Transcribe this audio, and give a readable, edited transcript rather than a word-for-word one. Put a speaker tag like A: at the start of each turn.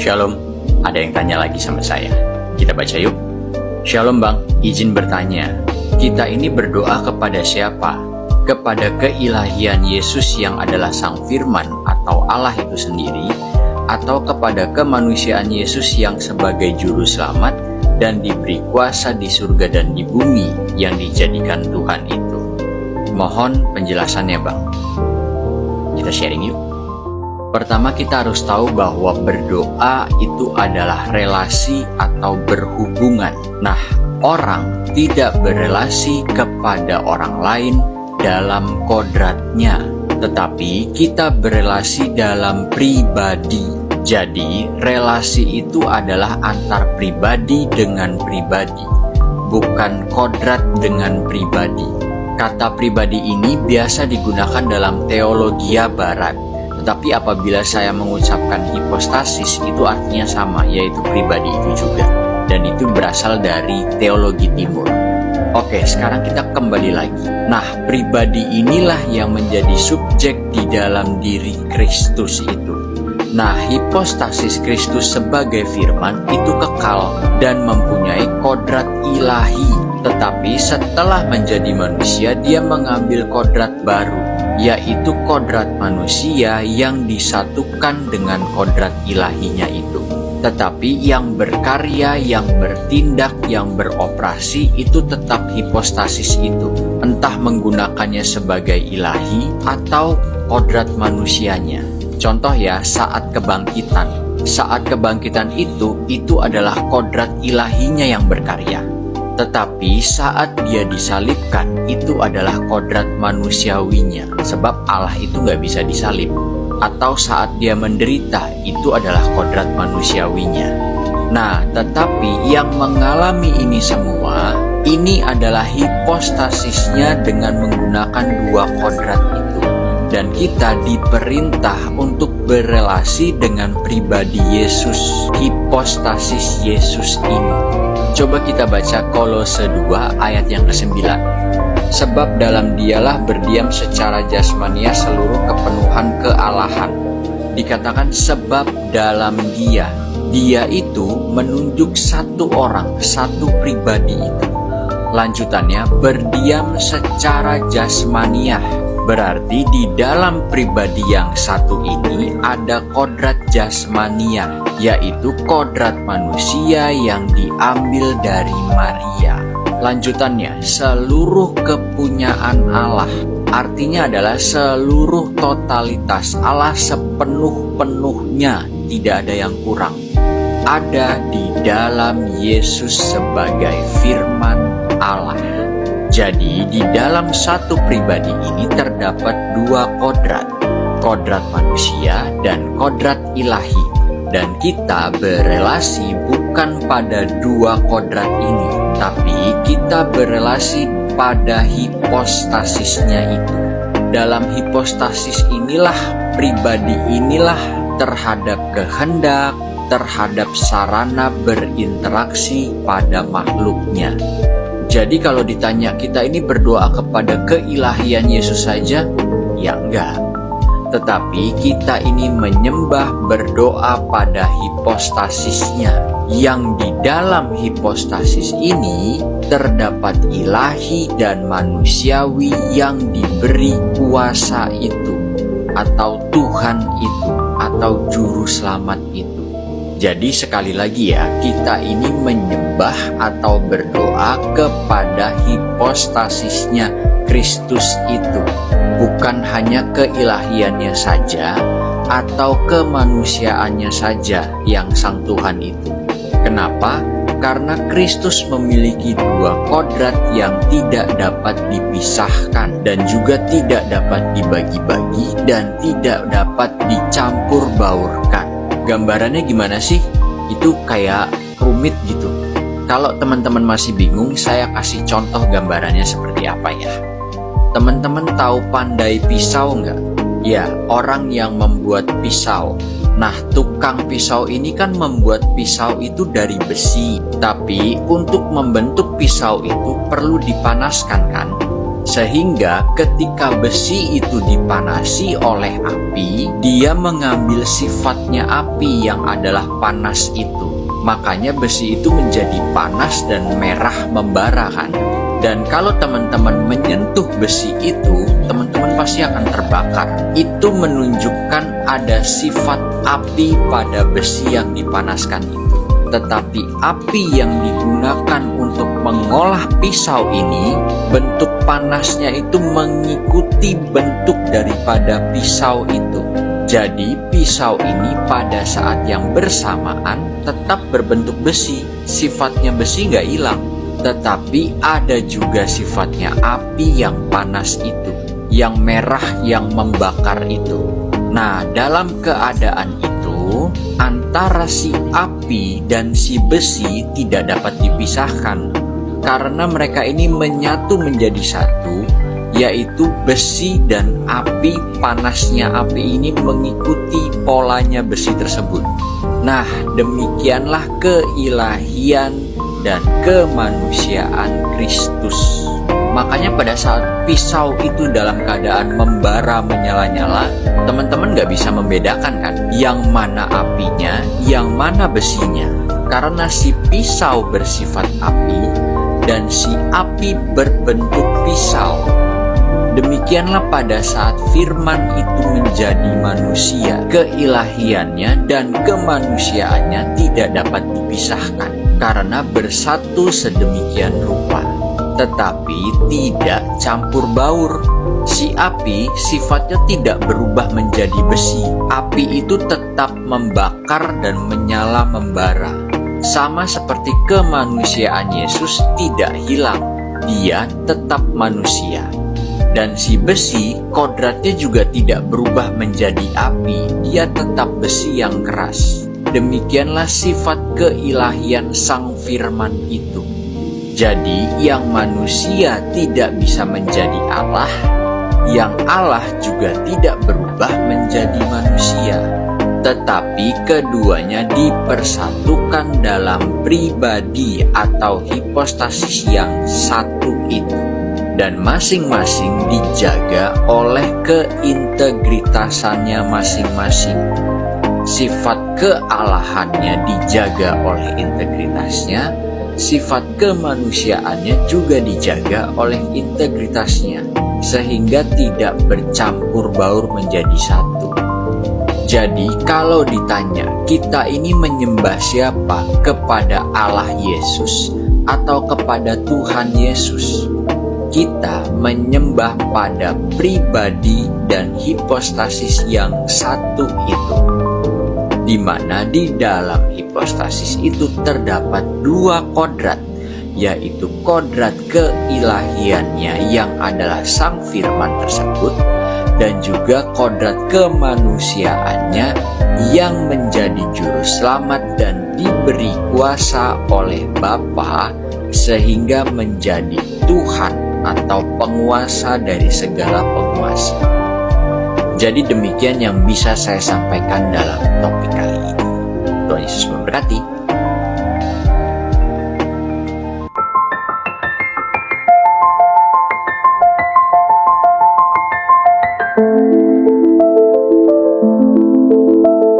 A: Shalom, ada yang tanya lagi sama saya. Kita baca yuk. Shalom Bang, izin bertanya. Kita ini berdoa kepada siapa? Kepada keilahian Yesus yang adalah Sang Firman atau Allah itu sendiri, atau kepada kemanusiaan Yesus yang sebagai juru selamat dan diberi kuasa di surga dan di bumi yang dijadikan Tuhan itu? Mohon penjelasannya Bang. Kita sharing yuk. Pertama kita harus tahu bahwa berdoa itu adalah relasi atau berhubungan. Nah, orang tidak berelasi kepada orang lain dalam kodratnya, tetapi kita berelasi dalam pribadi. Jadi, relasi itu adalah antar pribadi dengan pribadi, bukan kodrat dengan pribadi. Kata pribadi ini biasa digunakan dalam teologia barat. Tetapi apabila saya mengucapkan hipostasis, itu artinya sama, yaitu pribadi itu juga. Dan itu berasal dari teologi timur. Oke, sekarang kita kembali lagi. Nah, pribadi inilah yang menjadi subjek di dalam diri Kristus itu. Nah, hipostasis Kristus sebagai firman itu kekal dan mempunyai kodrat ilahi. Tetapi setelah menjadi manusia, dia mengambil kodrat baru, yaitu kodrat manusia yang disatukan dengan kodrat ilahinya itu. Tetapi yang berkarya, yang bertindak, yang beroperasi itu tetap hipostasis itu. Entah menggunakannya sebagai ilahi atau kodrat manusianya. Contoh ya, saat kebangkitan. Saat kebangkitan itu adalah kodrat ilahinya yang berkarya. Tetapi saat dia disalibkan, itu adalah kodrat manusiawinya. Sebab Allah itu nggak bisa disalib. Atau saat dia menderita, itu adalah kodrat manusiawinya. Nah, tetapi yang mengalami ini semua, ini adalah hipostasisnya dengan menggunakan dua kodrat itu. Dan kita diperintah untuk berelasi dengan pribadi Yesus, hipostasis Yesus ini. Coba kita baca Kolose 2 ayat yang ke-9. Sebab dalam dialah berdiam secara jasmania seluruh kepenuhan kealahan. Dikatakan sebab dalam dia. Dia itu menunjuk satu orang, satu pribadi itu. Lanjutannya, berdiam secara jasmania. Berarti di dalam pribadi yang satu ini ada kodrat jasmania, yaitu kodrat manusia yang diambil dari Maria. Lanjutannya, seluruh kepunyaan Allah, artinya adalah seluruh totalitas Allah sepenuh-penuhnya, tidak ada yang kurang. Ada di dalam Yesus sebagai firman Allah. Jadi di dalam satu pribadi ini terdapat dua kodrat, kodrat manusia dan kodrat ilahi. Dan kita berelasi bukan pada dua kodrat ini, tapi kita berelasi pada hipostasisnya itu. Dalam hipostasis inilah, pribadi inilah terhadap kehendak, terhadap sarana berinteraksi pada makhluknya. Jadi kalau ditanya kita ini berdoa kepada keilahian Yesus saja, ya enggak. Tetapi kita ini menyembah berdoa pada hipostasisnya. Yang di dalam hipostasis ini terdapat ilahi dan manusiawi yang diberi kuasa itu, atau Tuhan itu, atau Juru Selamat itu. Jadi sekali lagi ya, kita ini menyembah atau berdoa kepada hipostasisnya Kristus itu. Bukan hanya keilahiannya saja atau kemanusiaannya saja yang Sang Tuhan itu. Kenapa? Karena Kristus memiliki dua kodrat yang tidak dapat dipisahkan dan juga tidak dapat dibagi-bagi dan tidak dapat dicampur baurkan. Gambarannya gimana sih? Itu kayak rumit gitu. Kalau teman-teman masih bingung, saya kasih contoh gambarannya seperti apa ya. Teman-teman tahu pandai pisau nggak? Ya, orang yang membuat pisau. Nah, tukang pisau ini kan membuat pisau itu dari besi. Tapi untuk membentuk pisau itu perlu dipanaskan kan? Sehingga ketika besi itu dipanasi oleh api, dia mengambil sifatnya api yang adalah panas itu. Makanya besi itu menjadi panas dan merah membara kan. Dan kalau teman-teman menyentuh besi itu, teman-teman pasti akan terbakar. Itu menunjukkan ada sifat api pada besi yang dipanaskan itu. Tetapi api yang digunakan untuk mengolah pisau ini, bentuk panasnya itu mengikuti bentuk daripada pisau itu. Jadi pisau ini pada saat yang bersamaan tetap berbentuk besi. Sifatnya besi nggak hilang, tetapi ada juga sifatnya api yang panas itu, yang merah yang membakar itu. Nah, dalam keadaan itu, antara si api dan si besi tidak dapat dipisahkan, karena mereka ini menyatu menjadi satu, yaitu besi dan api. Panasnya api ini mengikuti polanya besi tersebut. Nah, demikianlah keilahian dan kemanusiaan Kristus. Makanya pada saat pisau itu dalam keadaan membara menyala-nyala, teman-teman gak bisa membedakan kan, yang mana apinya, yang mana besinya. Karena si pisau bersifat api dan si api berbentuk pisau. Demikianlah pada saat firman itu menjadi manusia, keilahiannya dan kemanusiaannya tidak dapat dipisahkan karena bersatu sedemikian rupa, tetapi tidak campur baur. Si api sifatnya tidak berubah menjadi besi. Api itu tetap membakar dan menyala membara. Sama seperti kemanusiaan Yesus tidak hilang, dia tetap manusia. Dan si besi, kodratnya juga tidak berubah menjadi api, dia tetap besi yang keras. Demikianlah sifat keilahian Sang Firman itu. Jadi yang manusia tidak bisa menjadi Allah, yang Allah juga tidak berubah menjadi manusia, tetapi keduanya dipersatukan dalam pribadi atau hipostasis yang satu itu. Dan masing-masing dijaga oleh keintegritasannya masing-masing. Sifat kealahannya dijaga oleh integritasnya, sifat kemanusiaannya juga dijaga oleh integritasnya, sehingga tidak bercampur baur menjadi satu. Jadi kalau ditanya, kita ini menyembah siapa? Kepada Allah Yesus atau kepada Tuhan Yesus? Kita menyembah pada pribadi dan hipostasis yang satu itu, di mana di dalam hipostasis itu terdapat dua kodrat, yaitu kodrat keilahiannya yang adalah Sang Firman tersebut, dan juga kodrat kemanusiaannya yang menjadi juru selamat dan diberi kuasa oleh Bapa sehingga menjadi Tuhan atau penguasa dari segala penguasa. Jadi demikian yang bisa saya sampaikan dalam topik kali ini. Tuhan Yesus memberkati.